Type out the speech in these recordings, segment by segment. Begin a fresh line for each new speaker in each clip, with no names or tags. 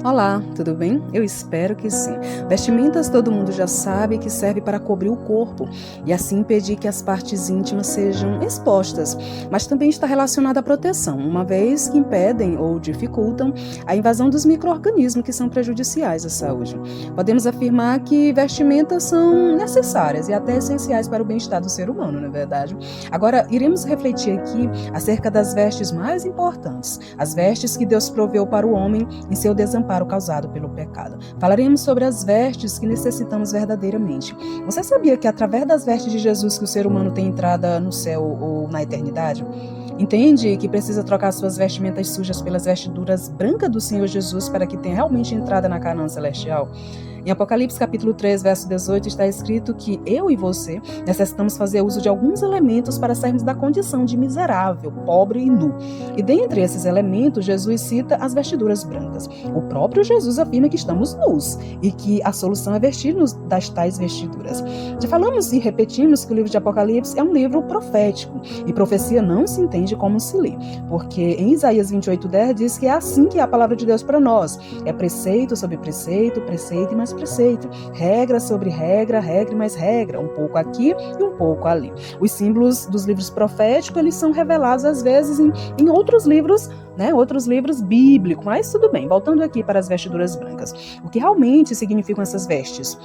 Olá, tudo bem? Eu espero que sim. Vestimentas todo mundo já sabe que serve para cobrir o corpo e assim impedir que as partes íntimas sejam expostas, mas também está relacionada à proteção, uma vez que impedem ou dificultam a invasão dos micro-organismos que são prejudiciais à saúde. Podemos afirmar que vestimentas são necessárias e até essenciais para o bem-estar do ser humano, não é verdade? Agora, iremos refletir aqui acerca das vestes mais importantes, as vestes que Deus proveu para o homem em seu desamparo causado pelo pecado. Falaremos sobre as vestes que necessitamos verdadeiramente. Você sabia que através das vestes de Jesus que o ser humano tem entrada no céu ou na eternidade? Entende que precisa trocar suas vestimentas sujas pelas vestiduras brancas do Senhor Jesus para que tenha realmente entrada na Canaã celestial? Em Apocalipse capítulo 3, verso 18, está escrito que eu e você necessitamos fazer uso de alguns elementos para sairmos da condição de miserável, pobre e nu. E dentre esses elementos, Jesus cita as vestiduras brancas. O próprio Jesus afirma que estamos nus e que a solução é vestir-nos das tais vestiduras. Já falamos e repetimos que o livro de Apocalipse é um livro profético e profecia não se entende como se lê, porque em Isaías 28:10 diz que é assim que é a palavra de Deus para nós. É preceito sobre preceito, preceito e mais preceito, regra sobre regra, regra e mais regra, um pouco aqui e um pouco ali. Os símbolos dos livros proféticos, eles são revelados às vezes em outros livros, outros livros bíblicos, mas tudo bem, voltando aqui para as vestiduras brancas. O que realmente significam essas vestes?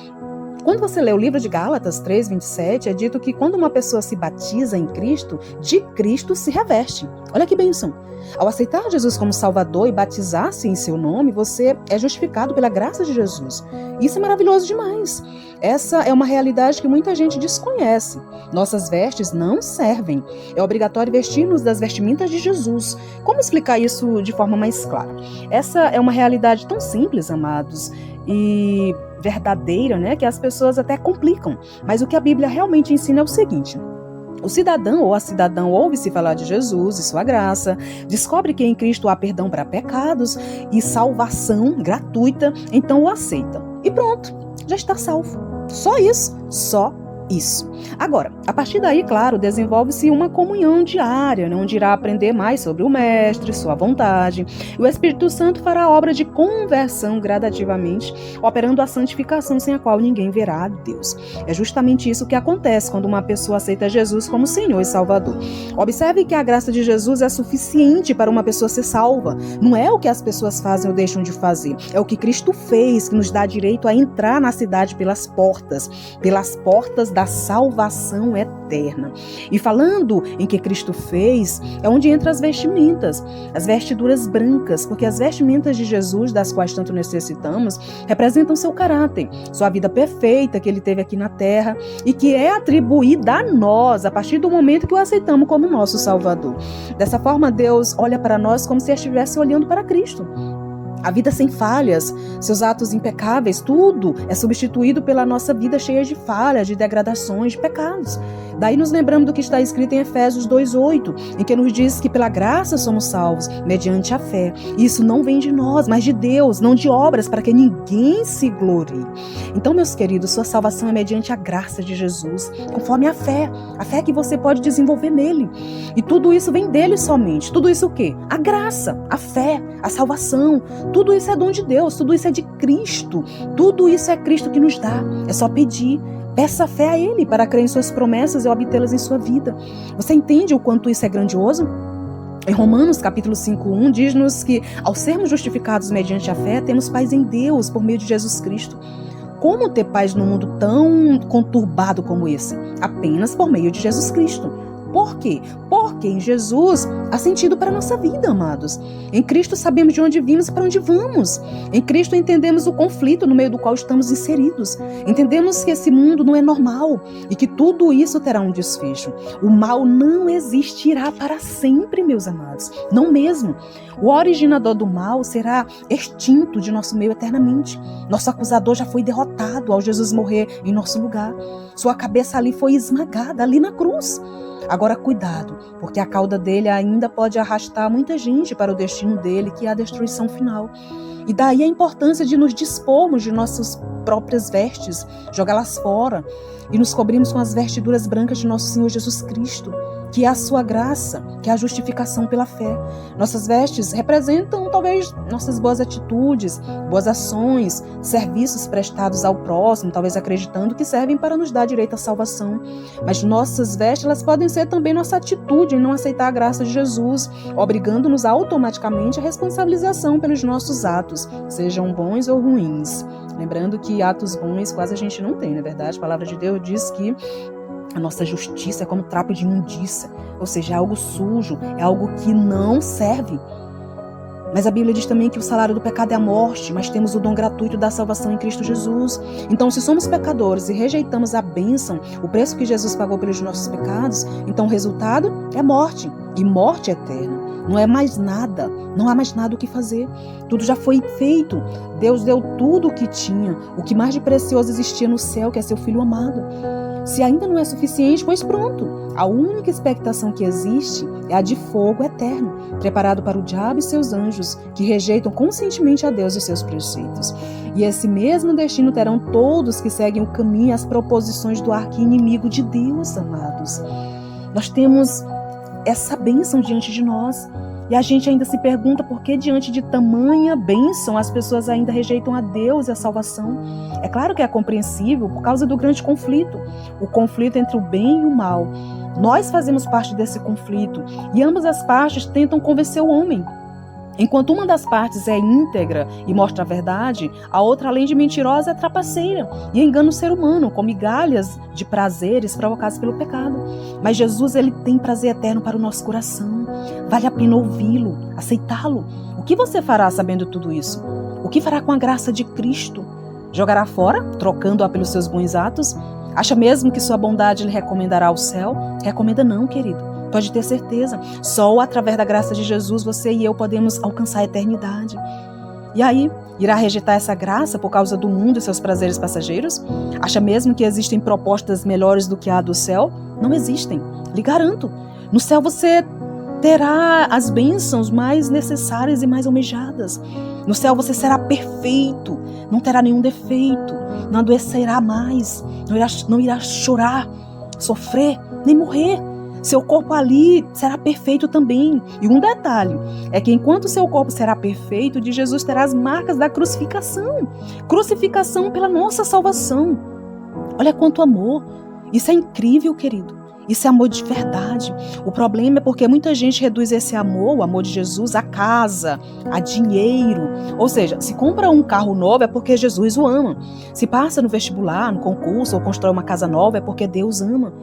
Quando você lê o livro de Gálatas 3:27, é dito que quando uma pessoa se batiza em Cristo, de Cristo se reveste. Olha que bênção! Ao aceitar Jesus como Salvador e batizar-se em seu nome, você é justificado pela graça de Jesus. Isso é maravilhoso demais. Essa é uma realidade que muita gente desconhece. Nossas vestes não servem. É obrigatório vestir-nos das vestimentas de Jesus. Como explicar isso de forma mais clara? Essa é uma realidade tão simples, amados, e verdadeira, que as pessoas até complicam. Mas o que a Bíblia realmente ensina é o seguinte: o cidadão ou a cidadã ouve-se falar de Jesus e sua graça, descobre que em Cristo há perdão para pecados e salvação gratuita, então o aceita. E pronto, já está salvo. Só isso, só isso. Agora, a partir daí, claro, desenvolve-se uma comunhão diária, onde irá aprender mais sobre o Mestre, sua vontade. E o Espírito Santo fará a obra de conversão gradativamente, operando a santificação sem a qual ninguém verá a Deus. É justamente isso que acontece quando uma pessoa aceita Jesus como Senhor e Salvador. Observe que a graça de Jesus é suficiente para uma pessoa ser salva. Não é o que as pessoas fazem ou deixam de fazer. É o que Cristo fez, que nos dá direito a entrar na cidade pelas portas da salvação eterna. E falando em que Cristo fez, é onde entra as vestimentas, as vestiduras brancas, porque as vestimentas de Jesus, das quais tanto necessitamos, representam seu caráter, sua vida perfeita que ele teve aqui na terra e que é atribuída a nós a partir do momento que o aceitamos como nosso Salvador. Dessa forma, Deus olha para nós como se estivesse olhando para Cristo. A vida sem falhas, seus atos impecáveis, tudo é substituído pela nossa vida cheia de falhas, de degradações, de pecados. Daí nos lembramos do que está escrito em Efésios 2:8, em que nos diz que pela graça somos salvos, mediante a fé. Isso não vem de nós, mas de Deus, não de obras, para que ninguém se glorie. Então, meus queridos, sua salvação é mediante a graça de Jesus, conforme a fé que você pode desenvolver nele. E tudo isso vem dele somente. Tudo isso o quê? A graça, a fé, a salvação. Tudo isso é dom de Deus, tudo isso é de Cristo. Tudo isso é Cristo que nos dá. É só pedir. Peça fé a Ele para crer em suas promessas e obtê-las em sua vida. Você entende o quanto isso é grandioso? Em Romanos capítulo 5:1 diz-nos que ao sermos justificados mediante a fé, temos paz em Deus por meio de Jesus Cristo. Como ter paz num mundo tão conturbado como esse? Apenas por meio de Jesus Cristo. Por quê? Porque em Jesus há sentido para a nossa vida, amados. Em Cristo sabemos de onde vimos e para onde vamos. Em Cristo entendemos o conflito no meio do qual estamos inseridos. Entendemos que esse mundo não é normal e que tudo isso terá um desfecho. O mal não existirá para sempre, meus amados. Não mesmo. O originador do mal será extinto de nosso meio eternamente. Nosso acusador já foi derrotado ao Jesus morrer em nosso lugar. Sua cabeça ali foi esmagada, ali na cruz. Agora, cuidado, porque a cauda dele ainda pode arrastar muita gente para o destino dele, que é a destruição final. E daí a importância de nos dispormos de nossas próprias vestes, jogá-las fora e nos cobrirmos com as vestiduras brancas de nosso Senhor Jesus Cristo. que é a sua graça, que é a justificação pela fé. Nossas vestes representam talvez nossas boas atitudes, boas ações, serviços prestados ao próximo, talvez acreditando que servem para nos dar direito à salvação. Mas nossas vestes, elas podem ser também nossa atitude em não aceitar a graça de Jesus, obrigando-nos automaticamente à responsabilização pelos nossos atos, sejam bons ou ruins. Lembrando que atos bons quase a gente não tem, não é verdade? A palavra de Deus diz que a nossa justiça é como trapo de imundícia, ou seja, é algo sujo, é algo que não serve. Mas a Bíblia diz também que o salário do pecado é a morte, mas temos o dom gratuito da salvação em Cristo Jesus. Então, se somos pecadores e rejeitamos a bênção, o preço que Jesus pagou pelos nossos pecados, então o resultado é morte, e morte eterna. Não é mais nada, não há mais nada o que fazer. Tudo já foi feito. Deus deu tudo o que tinha, o que mais de precioso existia no céu, que é seu Filho amado. Se ainda não é suficiente, pois pronto. A única expectação que existe é a de fogo eterno, preparado para o diabo e seus anjos, que rejeitam conscientemente a Deus e seus preceitos. E esse mesmo destino terão todos que seguem o caminho e as proposições do arqui-inimigo de Deus, amados. Nós temos essa bênção diante de nós. E a gente ainda se pergunta por que diante de tamanha bênção as pessoas ainda rejeitam a Deus e a salvação. É claro que é compreensível por causa do grande conflito, o conflito entre o bem e o mal. Nós fazemos parte desse conflito e ambas as partes tentam convencer o homem. Enquanto uma das partes é íntegra e mostra a verdade, a outra, além de mentirosa, é trapaceira e engana o ser humano com migalhas de prazeres provocados pelo pecado. Mas Jesus, ele tem prazer eterno para o nosso coração. Vale a pena ouvi-lo, aceitá-lo. O que você fará sabendo tudo isso? O que fará com a graça de Cristo? Jogará fora, trocando-a pelos seus bons atos? Acha mesmo que sua bondade lhe recomendará o céu? Recomenda não, querido. Pode ter certeza, só através da graça de Jesus você e eu podemos alcançar a eternidade. E aí, irá rejeitar essa graça por causa do mundo e seus prazeres passageiros? Acha mesmo que existem propostas melhores do que a do céu? Não existem, lhe garanto. No céu você terá as bênçãos mais necessárias e mais almejadas. No céu você será perfeito, não terá nenhum defeito, não adoecerá mais, não irá chorar, sofrer, nem morrer. Seu corpo ali será perfeito também. E um detalhe, é que enquanto seu corpo será perfeito, de Jesus terá as marcas da crucificação. Crucificação pela nossa salvação. Olha quanto amor. Isso é incrível, querido. Isso é amor de verdade. O problema é porque muita gente reduz esse amor, o amor de Jesus, a casa, a dinheiro. Ou seja, se compra um carro novo é porque Jesus o ama. Se passa no vestibular, no concurso ou constrói uma casa nova é porque Deus ama.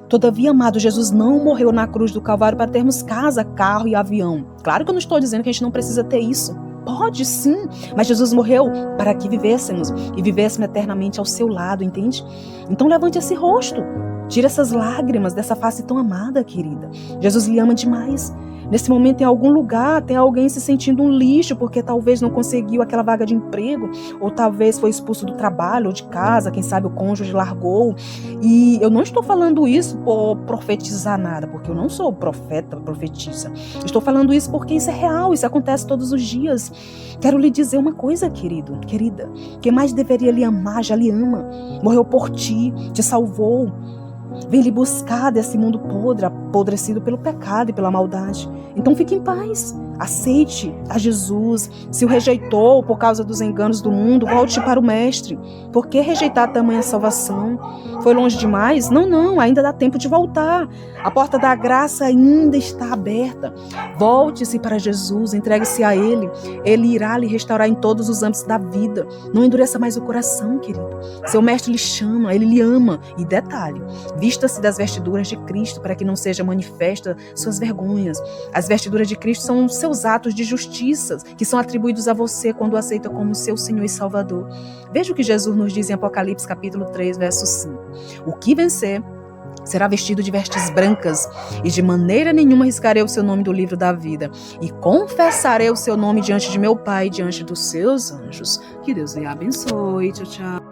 Todavia, amado, Jesus não morreu na cruz do Calvário para termos casa, carro e avião. Claro que eu não estou dizendo que a gente não precisa ter isso. Pode sim, mas Jesus morreu para que vivêssemos e vivêssemos eternamente ao seu lado, entende? Então levante esse rosto, tire essas lágrimas dessa face tão amada, querida. Jesus lhe ama demais. Nesse momento, em algum lugar, tem alguém se sentindo um lixo porque talvez não conseguiu aquela vaga de emprego, ou talvez foi expulso do trabalho ou de casa, quem sabe o cônjuge largou. E eu não estou falando isso por profetizar nada, porque eu não sou profeta, profetisa. Estou falando isso porque isso é real, isso acontece todos os dias. Quero lhe dizer uma coisa, querido, querida. Quem mais deveria lhe amar, já lhe ama. Morreu por ti, te salvou. Vem lhe buscar desse mundo podre, apodrecido pelo pecado e pela maldade. Então fique em paz, aceite a Jesus. Se o rejeitou por causa dos enganos do mundo, volte para o Mestre. Por que rejeitar tamanha salvação? Foi longe demais? Não, ainda dá tempo de voltar. A porta da graça ainda está aberta. Volte-se para Jesus, entregue-se a Ele. Ele irá lhe restaurar em todos os âmbitos da vida. Não endureça mais o coração, querido. Seu Mestre lhe chama, Ele lhe ama. E detalhe, vista-se das vestiduras de Cristo para que não seja manifesta suas vergonhas. As vestiduras de Cristo são os seus atos de justiça que são atribuídos a você quando o aceita como seu Senhor e Salvador. Veja o que Jesus nos diz em Apocalipse capítulo 3, verso 5. O que vencer será vestido de vestes brancas, e de maneira nenhuma riscarei o seu nome do livro da vida, e confessarei o seu nome diante de meu Pai e diante dos seus anjos. Que Deus lhe abençoe. Tchau, tchau.